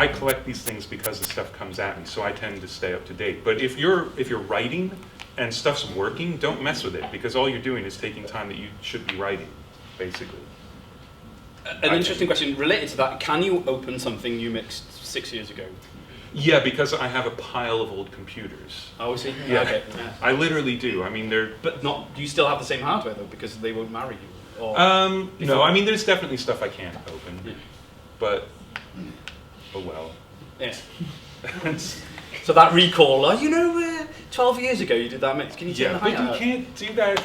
I collect these things because the stuff comes at me, so I tend to stay up to date. But if you're writing and stuff's working, don't mess with it, because all you're doing is taking time that you should be writing, basically. An interesting question related to that: can you open something you mixed 6 years ago? Yeah, because I have a pile of old computers. Oh, I see. Yeah, okay. Yeah. I literally do. I mean, they're. But not. Do you still have the same hardware though? Because they won't marry you. Or No. I mean, there's definitely stuff I can't open, yeah. but oh well. Yeah. So that recall, 12 years ago you did that mix. Can you turn the but height you up? can't do that.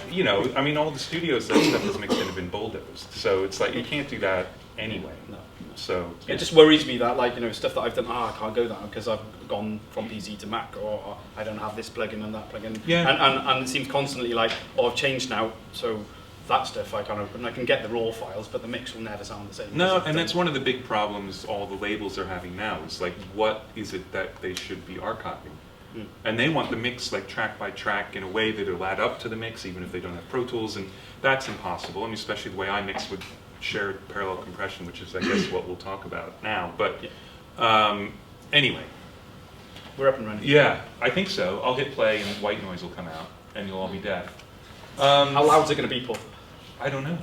I mean, all the studios that stuff is mixed in have been bulldozed, so it's like you can't do that anyway. No. So yeah. It just worries me that, stuff that I've done, I can't go that because I've gone from PC to Mac, or I don't have this plugin and that plugin. Yeah. And it seems constantly I've changed now, so that stuff I can't open. I can get the raw files, but the mix will never sound the same. No, and that's one of the big problems all the labels are having now. Is like, what is it that they should be archiving? And they want the mix track by track in a way that it'll add up to the mix, even if they don't have Pro Tools, and that's impossible. I mean, especially the way I mix with shared parallel compression, which is, I guess, what we'll talk about now. But anyway. We're up and running. Yeah, I think so. I'll hit play and white noise will come out, and you'll all be deaf. How loud's it going to be, Paul? I don't know.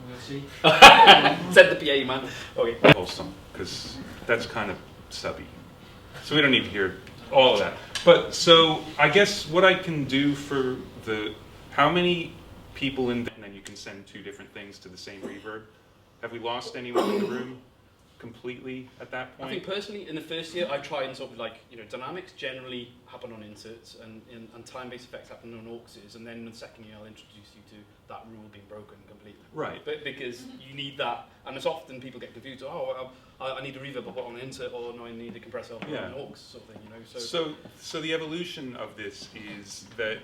We'll see. Said the PA man. Okay. Wholesome, because that's kind of subby. So we don't need to hear all of that. But so I guess what I can do for how many people and then you can send 2 different things to the same reverb. Have we lost anyone in the room completely at that point? I think personally, in the first year, I try and sort of dynamics generally happen on inserts and time-based effects happen on auxes, and then in the second year I'll introduce you to that rule being broken completely. Right. But because you need that, and it's often people get confused. I need a reverb on an insert, or no, I need a compressor on an aux sort of thing. So the evolution of this is that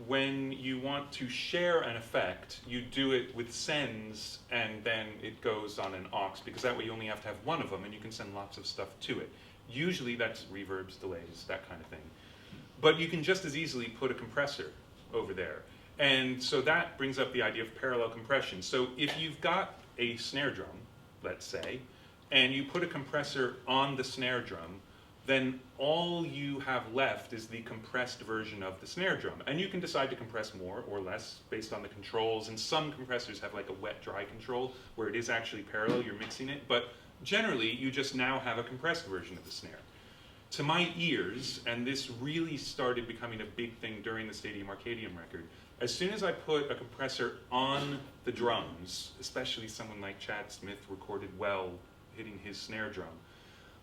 when you want to share an effect, you do it with sends, and then it goes on an aux, because that way you only have to have one of them, and you can send lots of stuff to it. Usually that's reverbs, delays, that kind of thing. But you can just as easily put a compressor over there. And so that brings up the idea of parallel compression. So if you've got a snare drum, let's say, and you put a compressor on the snare drum, then all you have left is the compressed version of the snare drum. And you can decide to compress more or less based on the controls. And some compressors have like a wet-dry control where it is actually parallel, you're mixing it. But generally, you just now have a compressed version of the snare. To my ears, and this really started becoming a big thing during the Stadium Arcadium record, as soon as I put a compressor on the drums, especially someone like Chad Smith recorded well hitting his snare drum,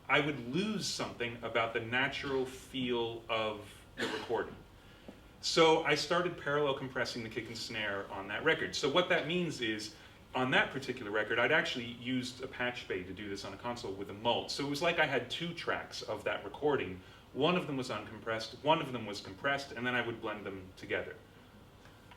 I would lose something about the natural feel of the recording. So I started parallel compressing the kick and snare on that record. So what that means is, on that particular record, I'd actually used a patch bay to do this on a console with a mult. So it was like I had 2 tracks of that recording. One of them was uncompressed, one of them was compressed, and then I would blend them together.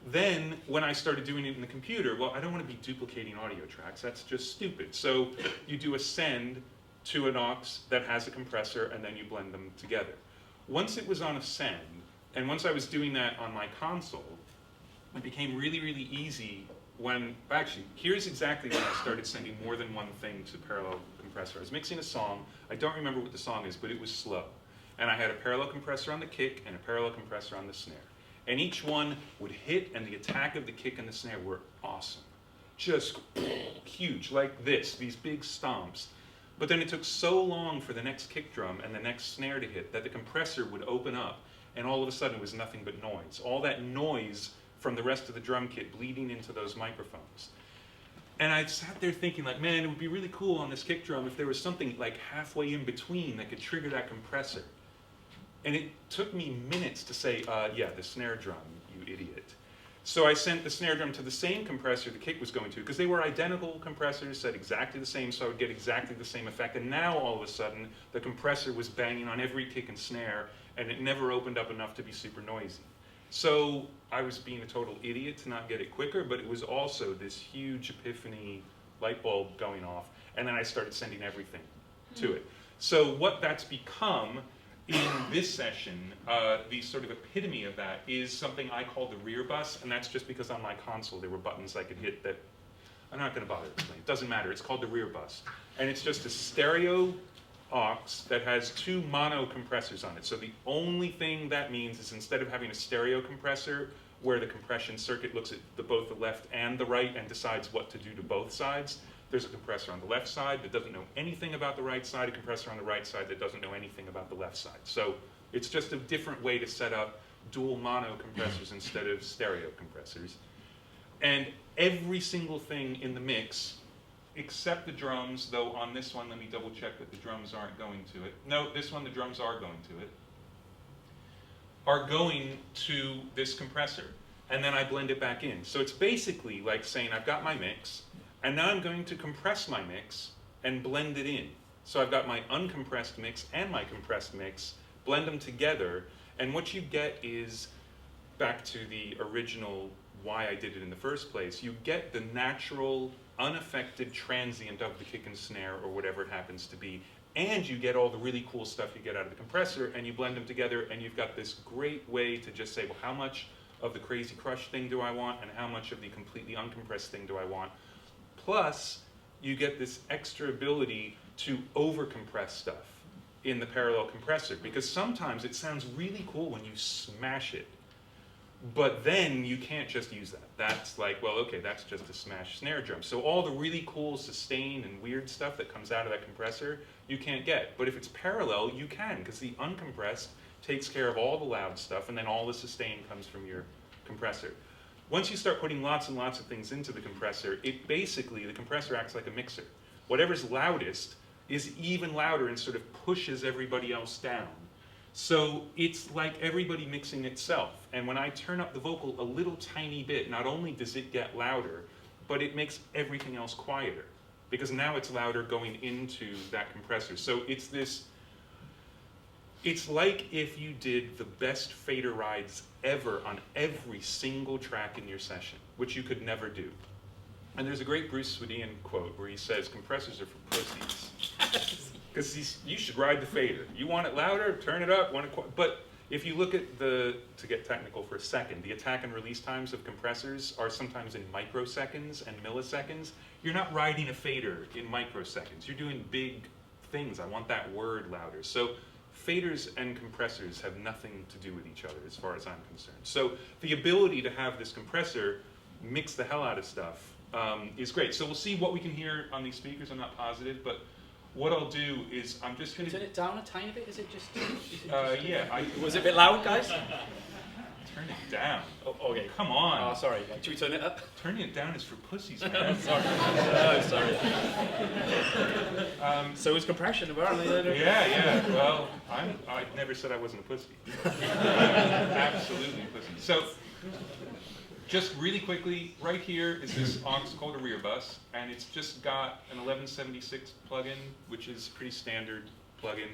Then, when I started doing it in the computer, well, I don't want to be duplicating audio tracks. That's just stupid. So you do a send to an aux that has a compressor, and then you blend them together. Once it was on a send, and once I was doing that on my console, it became really, really easy actually, here's exactly when I started sending more than one thing to parallel compressor. I was mixing a song. I don't remember what the song is, but it was slow. And I had a parallel compressor on the kick and a parallel compressor on the snare. And each one would hit, and the attack of the kick and the snare were awesome. Just huge, like this, these big stomps. But then it took so long for the next kick drum and the next snare to hit that the compressor would open up, and all of a sudden it was nothing but noise. All that noise from the rest of the drum kit bleeding into those microphones. And I sat there thinking, man, it would be really cool on this kick drum if there was something halfway in between that could trigger that compressor. And it took me minutes to say, yeah, the snare drum, you idiot. So I sent the snare drum to the same compressor the kick was going to, because they were identical compressors, said exactly the same, so I would get exactly the same effect. And now, all of a sudden, the compressor was banging on every kick and snare, and it never opened up enough to be super noisy. So I was being a total idiot to not get it quicker, but it was also this huge epiphany light bulb going off, and then I started sending everything to it. So what that's become in this session, the sort of epitome of that is something I call the rear bus, and that's just because on my console there were buttons I could hit that I'm not going to bother explaining. It doesn't matter. It's called the rear bus, and it's just a stereo aux that has 2 mono compressors on it. So the only thing that means is instead of having a stereo compressor where the compression circuit looks at both the left and the right and decides what to do to both sides, there's a compressor on the left side that doesn't know anything about the right side, a compressor on the right side that doesn't know anything about the left side. So it's just a different way to set up dual mono compressors instead of stereo compressors. And every single thing in the mix, except the drums, though on this one, let me double check that the drums aren't going to it. No, this one, the drums are going to it, are going to this compressor. And then I blend it back in. So it's basically like saying I've got my mix, and now I'm going to compress my mix and blend it in. So I've got my uncompressed mix and my compressed mix, blend them together, and what you get is, back to the original why I did it in the first place, you get the natural, unaffected transient of the kick and snare or whatever it happens to be, and you get all the really cool stuff you get out of the compressor, and you blend them together, and you've got this great way to just say, well, how much of the crazy crush thing do I want, and how much of the completely uncompressed thing do I want? Plus, you get this extra ability to overcompress stuff in the parallel compressor, because sometimes it sounds really cool when you smash it, but then you can't just use that. That's like, well, okay, that's just a smash snare drum. So all the really cool sustain and weird stuff that comes out of that compressor, you can't get. But if it's parallel, you can, because the uncompressed takes care of all the loud stuff, and then all the sustain comes from your compressor. Once you start putting lots and lots of things into the compressor, it basically, the compressor acts like a mixer. Whatever's loudest is even louder and sort of pushes everybody else down. So it's like everybody mixing itself. And when I turn up the vocal a little tiny bit, not only does it get louder, but it makes everything else quieter, because now it's louder going into that compressor. So it's this, it's like if you did the best fader rides ever on every single track in your session, which you could never do. And there's a great Bruce Swedian quote where he says, compressors are for pussies. Because you should ride the fader. You want it louder, turn it up, but if you look at the, to get technical for a second, the attack and release times of compressors are sometimes in microseconds and milliseconds. You're not riding a fader in microseconds. You're doing big things. I want that word louder. So faders and compressors have nothing to do with each other as far as I'm concerned. So the ability to have this compressor mix the hell out of stuff is great. So we'll see what we can hear on these speakers. I'm not positive, but what I'll do is I'm just going to... Turn it down a tiny bit? Is it just... yeah. Was it a bit loud, guys? Turn it down. Oh, okay. Come on. Oh, sorry. Should we turn it up? Turning it down is for pussies, man. Sorry. Oh, sorry. So is compression, apparently. Yeah. Well, I never said I wasn't a pussy. I'm absolutely a pussy. So, just really quickly, right here is this aux called a rear bus, and it's just got an 1176 plugin, which is pretty standard plugin.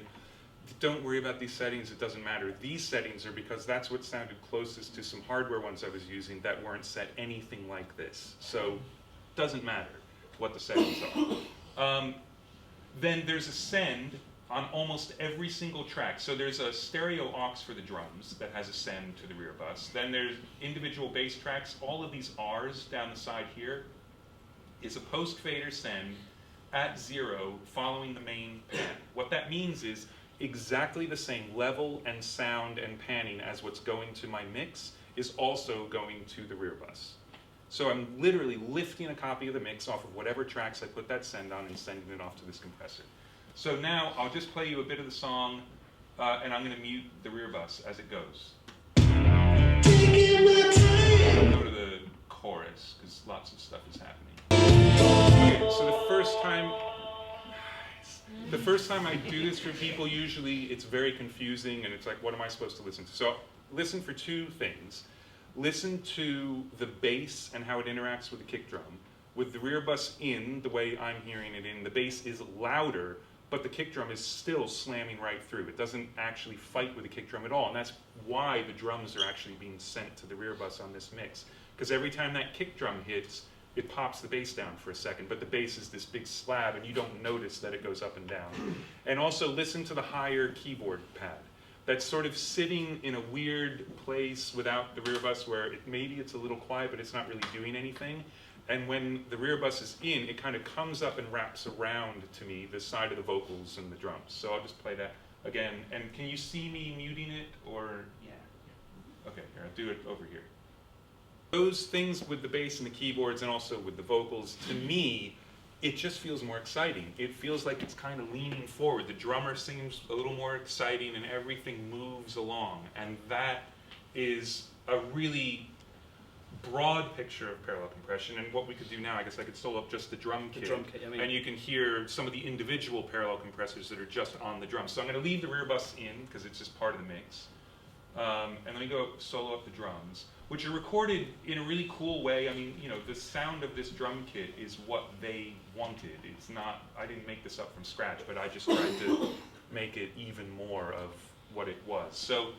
Don't worry about these settings, it doesn't matter. These settings are because that's what sounded closest to some hardware ones I was using that weren't set anything like this. So, doesn't matter what the settings are. Then there's a send on almost every single track. So there's a stereo aux for the drums that has a send to the rear bus. Then there's individual bass tracks. All of these R's down the side here is a post-fader send at 0 following the main pan. What that means is exactly the same level and sound and panning as what's going to my mix is also going to the rear bus. So I'm literally lifting a copy of the mix off of whatever tracks I put that send on and sending it off to this compressor. So now I'll just play you a bit of the song, and I'm going to mute the rear bus as it goes. I'll go to the chorus, because lots of stuff is happening. Okay, so the first time I do this for people, usually it's very confusing, and it's like, what am I supposed to listen to? So listen for 2 things. Listen to the bass and how it interacts with the kick drum. With the rear bus in, the way I'm hearing it in, the bass is louder, but the kick drum is still slamming right through. It doesn't actually fight with the kick drum at all, and that's why the drums are actually being sent to the rear bus on this mix. Because every time that kick drum hits, it pops the bass down for a second, but the bass is this big slab, and you don't notice that it goes up and down. And also listen to the higher keyboard pad. That's sort of sitting in a weird place without the rear bus where maybe it's a little quiet, but it's not really doing anything. And when the rear bus is in, it kind of comes up and wraps around to me the side of the vocals and the drums. So I'll just play that again. And can you see me muting it, or? Yeah. Okay, here, I'll do it over here. Those things with the bass and the keyboards and also with the vocals, to me, it just feels more exciting. It feels like it's kind of leaning forward. The drummer seems a little more exciting and everything moves along. And that is a really broad picture of parallel compression. And what we could do now, I guess I could solo up just the drum kit. I mean, and you can hear some of the individual parallel compressors that are just on the drum. So I'm going to leave the rear bus in because it's just part of the mix. And let me go solo up the drums, which are recorded in a really cool way. I mean, you know, the sound of this drum kit is what they wanted. It's not, I didn't make this up from scratch, but I just tried to make it even more of what it was. So,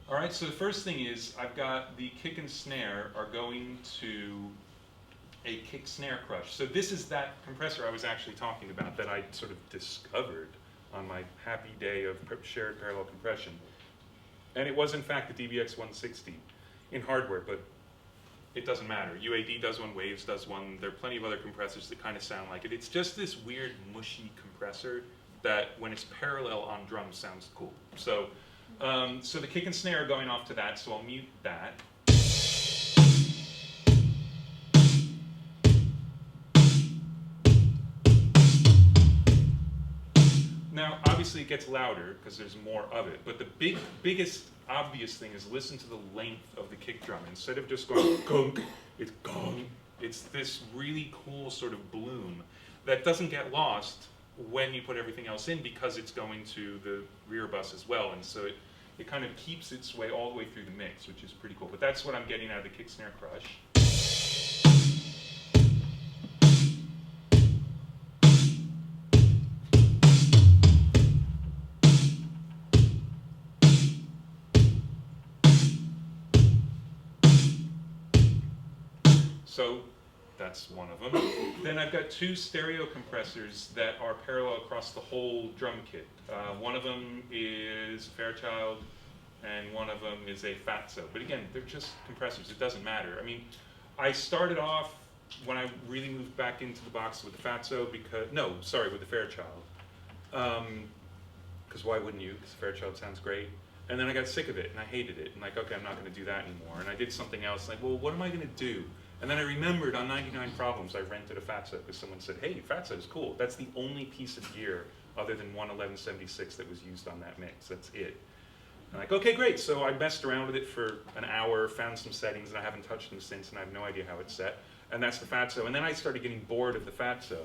all right, so the first thing is I've got the kick and snare are going to a kick snare crush. So this is that compressor I was actually talking about that I sort of discovered on my happy day of shared parallel compression. And it was in fact the DBX 160 in hardware, but it doesn't matter. UAD does one, Waves does one. There are plenty of other compressors that kind of sound like it. It's just this weird mushy compressor that when it's parallel on drums sounds cool. So, so the kick and snare are going off to that, so I'll mute that. Now, obviously it gets louder because there's more of it, but the biggest obvious thing is listen to the length of the kick drum. Instead of just going gunk, it's gong. It's this really cool sort of bloom that doesn't get lost when you put everything else in because it's going to the rear bus as well, and so it kind of keeps its way all the way through the mix, which is pretty cool. But that's what I'm getting out of the kick snare crush. So that's one of them. Then I've got two stereo compressors that are parallel across the whole drum kit. One of them is Fairchild, and one of them is a Fatso. But again, they're just compressors. It doesn't matter. I mean, I started off when I really moved back into the box with the Fatso because, no, sorry, with the Fairchild. Because why wouldn't you? Because Fairchild sounds great. And then I got sick of it, and I hated it. And like, okay, I'm not going to do that anymore. And I did something else. Like, well, what am I going to do? And then I remembered on 99 Problems, I rented a Fatso because someone said, hey, Fatso is cool. That's the only piece of gear other than one 1176 that was used on that mix. That's it. I'm like, okay, great. So I messed around with it for an hour, found some settings, and I haven't touched them since, and I have no idea how it's set. And that's the Fatso. And then I started getting bored of the Fatso.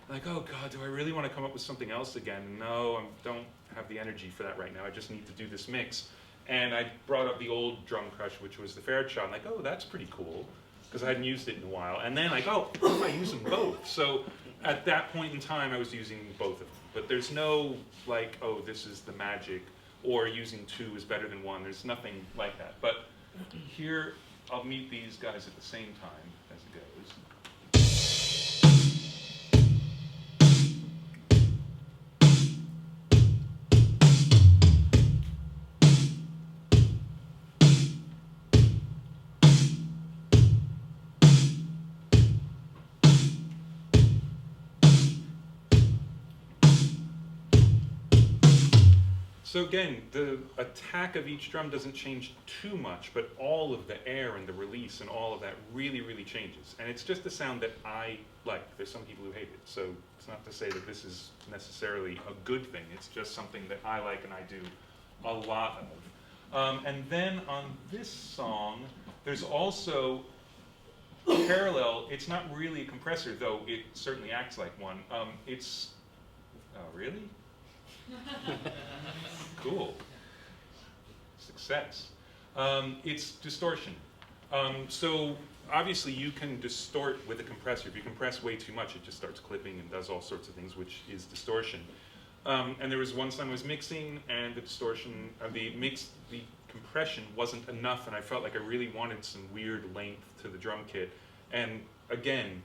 I'm like, oh God, do I really want to come up with something else again? No, I don't have the energy for that right now. I just need to do this mix. And I brought up the old drum crush, which was the Fairchild. I'm like, oh, that's pretty cool, because I hadn't used it in a while. And then like, oh, what if I use them both? So at that point in time, I was using both of them. But there's no like, oh, this is the magic, or using two is better than one. There's nothing like that. But here, I'll meet these guys at the same time as it goes. So again, the attack of each drum doesn't change too much, but all of the air and the release and all of that really, really changes. And it's just a sound that I like. There's some people who hate it. So it's not to say that this is necessarily a good thing. It's just something that I like and I do a lot of. And then on this song, there's also parallel. It's not really a compressor, though it certainly acts like one. Oh, really? Cool. Success. It's distortion. So obviously you can distort with a compressor. If you compress way too much, it just starts clipping and does all sorts of things, which is distortion. And there was one song I was mixing, and the distortion of the compression wasn't enough, and I felt like I really wanted some weird length to the drum kit. And again,